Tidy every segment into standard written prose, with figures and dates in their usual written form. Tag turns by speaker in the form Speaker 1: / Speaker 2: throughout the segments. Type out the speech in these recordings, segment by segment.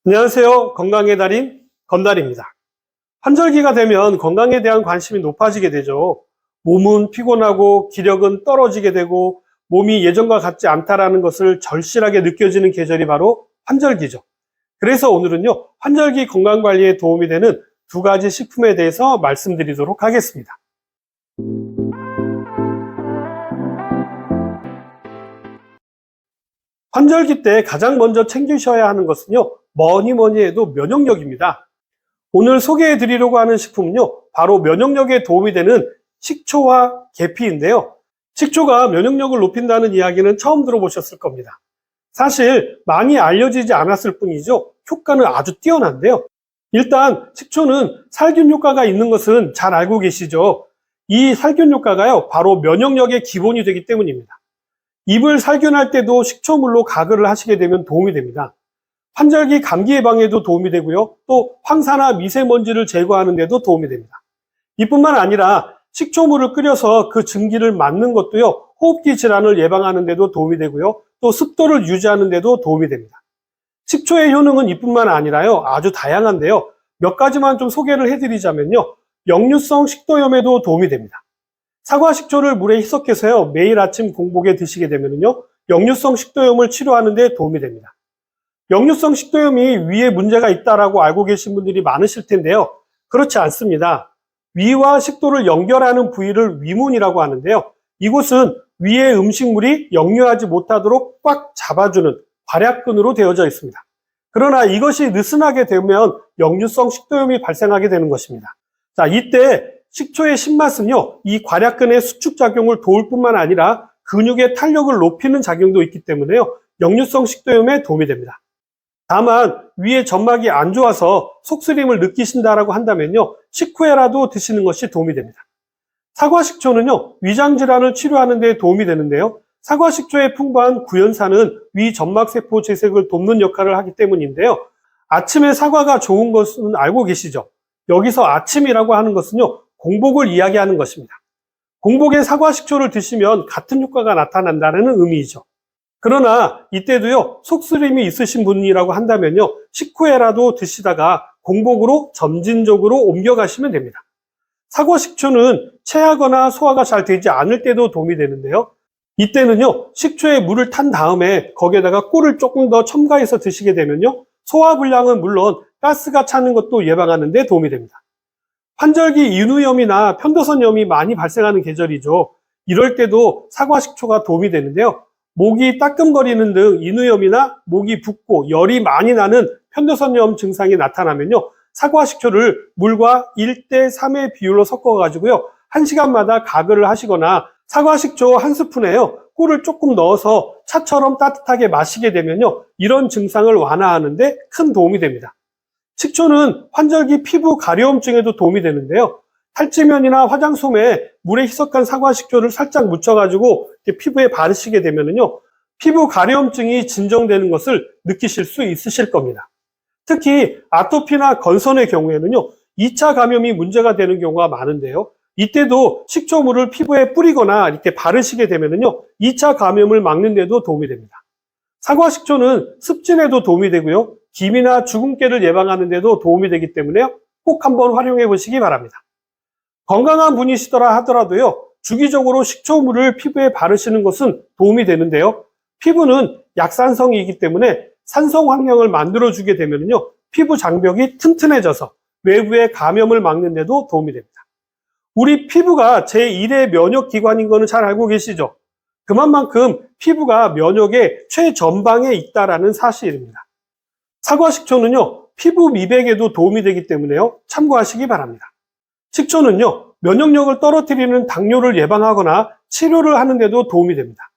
Speaker 1: 안녕하세요. 건강의 달인 건달입니다. 환절기가 되면 건강에 대한 관심이 높아지게 되죠. 몸은 피곤하고 기력은 떨어지게 되고 몸이 예전과 같지 않다라는 것을 절실하게 느껴지는 계절이 바로 환절기죠. 그래서 오늘은요, 환절기 건강관리에 도움이 되는 두 가지 식품에 대해서 말씀드리도록 하겠습니다. 환절기 때 가장 먼저 챙기셔야 하는 것은요, 뭐니 해도 면역력입니다. 오늘 소개해 드리려고 하는 식품은요, 바로 면역력에 도움이 되는 식초와 계피인데요. 식초가 면역력을 높인다는 이야기는 처음 들어보셨을 겁니다. 사실 많이 알려지지 않았을 뿐이죠, 효과는 아주 뛰어난데요. 일단 식초는 살균 효과가 있는 것은 잘 알고 계시죠. 이 살균 효과가요, 바로 면역력의 기본이 되기 때문입니다. 입을 살균할 때도 식초물로 가글을 하시게 되면 도움이 됩니다. 환절기 감기 예방에도 도움이 되고요. 또 황사나 미세먼지를 제거하는 데도 도움이 됩니다. 이뿐만 아니라 식초물을 끓여서 그 증기를 막는 것도요, 호흡기 질환을 예방하는 데도 도움이 되고요. 또 습도를 유지하는 데도 도움이 됩니다. 식초의 효능은 이뿐만 아니라요, 아주 다양한데요. 몇 가지만 좀 소개를 해드리자면요. 역류성 식도염에도 도움이 됩니다. 사과 식초를 물에 희석해서요, 매일 아침 공복에 드시게 되면요, 역류성 식도염을 치료하는 데 도움이 됩니다. 역류성 식도염이 위에 문제가 있다라고 알고 계신 분들이 많으실 텐데요. 그렇지 않습니다. 위와 식도를 연결하는 부위를 위문이라고 하는데요. 이곳은 위의 음식물이 역류하지 못하도록 꽉 잡아주는 발약근으로 되어져 있습니다. 그러나 이것이 느슨하게 되면 역류성 식도염이 발생하게 되는 것입니다. 자, 이때 식초의 신맛은요, 이 괄약근의 수축 작용을 도울 뿐만 아니라 근육의 탄력을 높이는 작용도 있기 때문에요, 역류성 식도염에 도움이 됩니다. 다만 위에 점막이 안 좋아서 속쓰림을 느끼신다라고 한다면요, 식후에라도 드시는 것이 도움이 됩니다. 사과식초는요, 위장 질환을 치료하는 데 도움이 되는데요, 사과식초에 풍부한 구연산은 위 점막세포 재생을 돕는 역할을 하기 때문인데요. 아침에 사과가 좋은 것은 알고 계시죠? 여기서 아침이라고 하는 것은요, 공복을 이야기하는 것입니다. 공복에 사과식초를 드시면 같은 효과가 나타난다는 의미이죠. 그러나 이때도요, 속쓰림이 있으신 분이라고 한다면요, 식후에라도 드시다가 공복으로 점진적으로 옮겨가시면 됩니다. 사과식초는 체하거나 소화가 잘 되지 않을 때도 도움이 되는데요. 이때는요, 식초에 물을 탄 다음에 거기에다가 꿀을 조금 더 첨가해서 드시게 되면요, 소화불량은 물론 가스가 차는 것도 예방하는 데 도움이 됩니다. 환절기 인후염이나 편도선염이 많이 발생하는 계절이죠. 이럴 때도 사과식초가 도움이 되는데요. 목이 따끔거리는 등 인후염이나 목이 붓고 열이 많이 나는 편도선염 증상이 나타나면요, 사과식초를 물과 1대3의 비율로 섞어가지고요, 1시간마다 가글을 하시거나 사과식초 한 스푼에요, 꿀을 조금 넣어서 차처럼 따뜻하게 마시게 되면요, 이런 증상을 완화하는 데 큰 도움이 됩니다. 식초는 환절기 피부 가려움증에도 도움이 되는데요. 탈지면이나 화장솜에 물에 희석한 사과식초를 살짝 묻혀가지고 피부에 바르시게 되면요, 피부 가려움증이 진정되는 것을 느끼실 수 있으실 겁니다. 특히 아토피나 건선의 경우에는요, 2차 감염이 문제가 되는 경우가 많은데요. 이때도 식초물을 피부에 뿌리거나 이렇게 바르시게 되면요, 2차 감염을 막는 데도 도움이 됩니다. 사과식초는 습진에도 도움이 되고요, 기미나 주근깨를 예방하는 데도 도움이 되기 때문에 꼭 한번 활용해 보시기 바랍니다. 건강한 분이시더라 하더라도요, 주기적으로 식초물을 피부에 바르시는 것은 도움이 되는데요, 피부는 약산성이기 때문에 산성 환경을 만들어주게 되면요, 피부 장벽이 튼튼해져서 외부의 감염을 막는 데도 도움이 됩니다. 우리 피부가 제1의 면역기관인 거는 잘 알고 계시죠? 그만큼 피부가 면역의 최전방에 있다라는 사실입니다. 사과식초는요, 피부 미백에도 도움이 되기 때문에요, 참고하시기 바랍니다. 식초는요, 면역력을 떨어뜨리는 당뇨를 예방하거나 치료를 하는 데도 도움이 됩니다.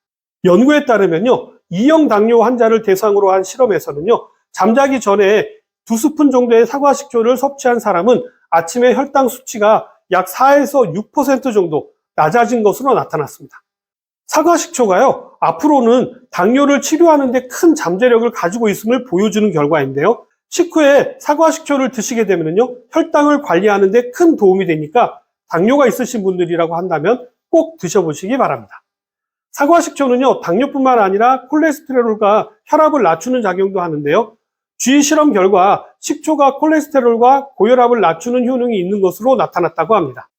Speaker 1: 연구에 따르면요, 2형 당뇨 환자를 대상으로 한 실험에서는요, 잠자기 전에 2스푼 정도의 사과식초를 섭취한 사람은 아침에 혈당 수치가 약 4에서 6% 정도 낮아진 것으로 나타났습니다. 사과식초가요, 앞으로는 당뇨를 치료하는 데 큰 잠재력을 가지고 있음을 보여주는 결과인데요. 식후에 사과식초를 드시게 되면요, 혈당을 관리하는 데 큰 도움이 되니까 당뇨가 있으신 분들이라고 한다면 꼭 드셔보시기 바랍니다. 사과식초는요, 당뇨뿐만 아니라 콜레스테롤과 혈압을 낮추는 작용도 하는데요. 주의 실험 결과 식초가 콜레스테롤과 고혈압을 낮추는 효능이 있는 것으로 나타났다고 합니다.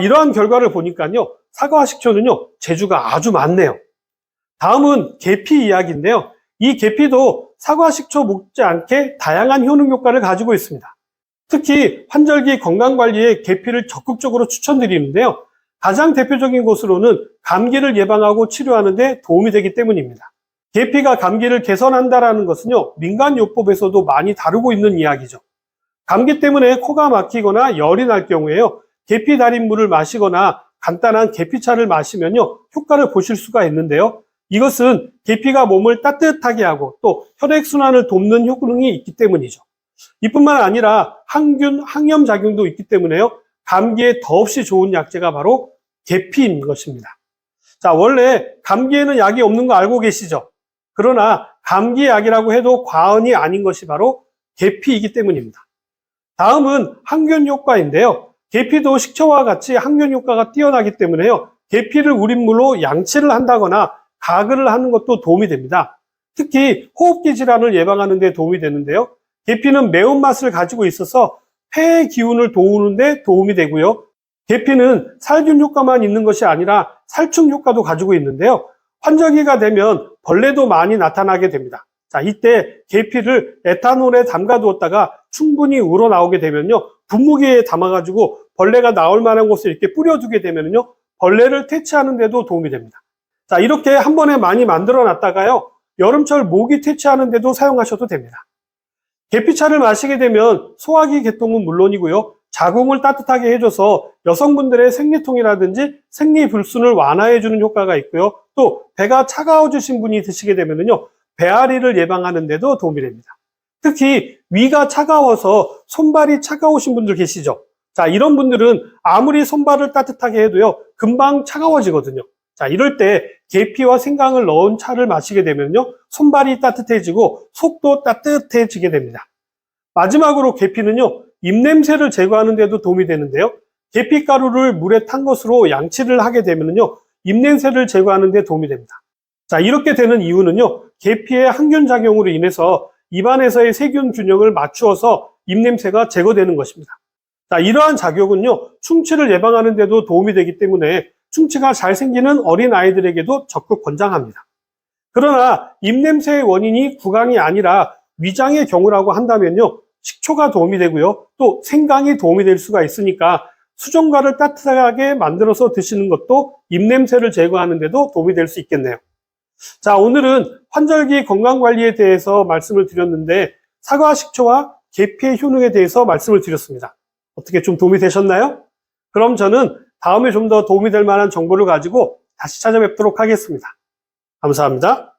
Speaker 1: 이러한 결과를 보니까요, 사과와 식초는요, 재주가 아주 많네요. 다음은 계피 이야기인데요. 이 계피도 사과, 식초 못지않게 다양한 효능 효과를 가지고 있습니다. 특히 환절기 건강관리에 계피를 적극적으로 추천드리는데요. 가장 대표적인 것으로는 감기를 예방하고 치료하는 데 도움이 되기 때문입니다. 계피가 감기를 개선한다는 것은요, 민간요법에서도 많이 다루고 있는 이야기죠. 감기 때문에 코가 막히거나 열이 날 경우에요, 계피 달인 물을 마시거나 간단한 계피차를 마시면요, 효과를 보실 수가 있는데요. 이것은 계피가 몸을 따뜻하게 하고 또 혈액순환을 돕는 효능이 있기 때문이죠. 이뿐만 아니라 항균, 항염 작용도 있기 때문에요, 감기에 더없이 좋은 약재가 바로 계피인 것입니다. 자, 원래 감기에는 약이 없는 거 알고 계시죠? 그러나 감기약이라고 해도 과언이 아닌 것이 바로 계피이기 때문입니다. 다음은 항균 효과인데요. 계피도 식초와 같이 항균 효과가 뛰어나기 때문에요, 계피를 우린 물로 양치를 한다거나 가글을 하는 것도 도움이 됩니다. 특히 호흡기 질환을 예방하는 데 도움이 되는데요. 계피는 매운맛을 가지고 있어서 폐의 기운을 도우는 데 도움이 되고요. 계피는 살균 효과만 있는 것이 아니라 살충 효과도 가지고 있는데요. 환절기가 되면 벌레도 많이 나타나게 됩니다. 자, 이때 계피를 에탄올에 담가 두었다가 충분히 우러나오게 되면요, 분무기에 담아가지고 벌레가 나올 만한 곳에 이렇게 뿌려두게 되면요, 벌레를 퇴치하는 데도 도움이 됩니다. 자, 이렇게 한 번에 많이 만들어 놨다가요, 여름철 모기 퇴치하는 데도 사용하셔도 됩니다. 계피차를 마시게 되면 소화기 개통은 물론이고요, 자궁을 따뜻하게 해줘서 여성분들의 생리통이라든지 생리불순을 완화해주는 효과가 있고요, 또 배가 차가워지신 분이 드시게 되면요, 배앓이를 예방하는 데도 도움이 됩니다. 특히 위가 차가워서 손발이 차가우신 분들 계시죠? 자, 이런 분들은 아무리 손발을 따뜻하게 해도요, 금방 차가워지거든요. 자, 이럴 때 계피와 생강을 넣은 차를 마시게 되면요, 손발이 따뜻해지고 속도 따뜻해지게 됩니다. 마지막으로 계피는요, 입냄새를 제거하는 데도 도움이 되는데요. 계피가루를 물에 탄 것으로 양치를 하게 되면요, 입냄새를 제거하는 데 도움이 됩니다. 자, 이렇게 되는 이유는요, 계피의 항균 작용으로 인해서 입안에서의 세균 균형을 맞추어서 입냄새가 제거되는 것입니다. 자, 이러한 작용은요, 충치를 예방하는 데도 도움이 되기 때문에 충치가 잘 생기는 어린 아이들에게도 적극 권장합니다. 그러나 입냄새의 원인이 구강이 아니라 위장의 경우라고 한다면요, 식초가 도움이 되고요, 또 생강이 도움이 될 수가 있으니까 수정과를 따뜻하게 만들어서 드시는 것도 입냄새를 제거하는 데도 도움이 될 수 있겠네요. 자, 오늘은 환절기 건강관리에 대해서 말씀을 드렸는데, 사과, 식초와 계피의 효능에 대해서 말씀을 드렸습니다. 어떻게 좀 도움이 되셨나요? 그럼 저는 다음에 좀 더 도움이 될 만한 정보를 가지고 다시 찾아뵙도록 하겠습니다. 감사합니다.